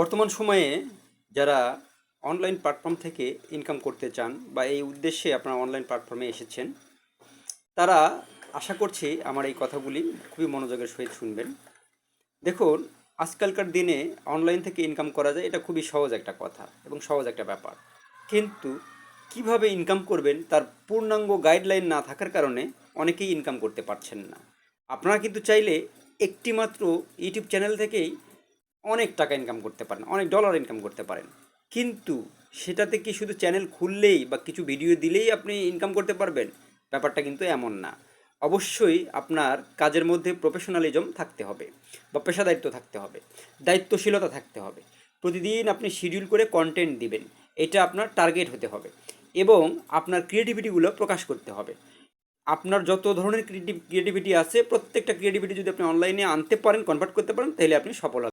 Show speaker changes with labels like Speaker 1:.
Speaker 1: বর্তমান সময়ে যারা অনলাইন প্ল্যাটফর্ম থেকে ইনকাম করতে চান বা এই উদ্দেশ্যে আপনারা অনলাইন প্ল্যাটফর্মে এসেছেন, তারা আশা করছি আমার এই কথাগুলি খুবই মনোযোগের সহিত শুনবেন। দেখুন, আজকালকার দিনে অনলাইন থেকে ইনকাম করা যায়, এটা খুবই সহজ একটা কথা এবং সহজ একটা ব্যাপার। কিন্তু কিভাবে ইনকাম করবেন তার পূর্ণাঙ্গ গাইডলাইন না থাকার কারণে অনেকেই ইনকাম করতে পারছেন না। আপনারা কিন্তু চাইলে একটিমাত্র ইউটিউব চ্যানেল থেকেই অনেক টাকা ইনকাম করতে পারেন, অনেক ডলার ইনকাম করতে পারেন। কিন্তু সেটাতে কি শুধু চ্যানেল খুললেই বা কিছু ভিডিও দিলেই আপনি ইনকাম করতে পারবেন? ব্যাপারটা কিন্তু এমন না। অবশ্যই আপনার কাজের মধ্যে প্রফেশনালিজম থাকতে হবে বা পেশাদারিত্ব থাকতে হবে, দায়িত্বশীলতা থাকতে হবে। প্রতিদিন আপনি শিডিউল করে কন্টেন্ট দিবেন, এটা আপনার টার্গেট হতে হবে। এবং আপনার ক্রিয়েটিভিটিগুলো প্রকাশ করতে হবে। আপনার যত ধরনের ক্রিয়েটিভিটি আছে প্রত্যেকটা ক্রিয়েটিভিটি যদি আপনি অনলাইনে আনতে পারেন, কনভার্ট করতে পারেন, তাহলে আপনি সফল হবেন।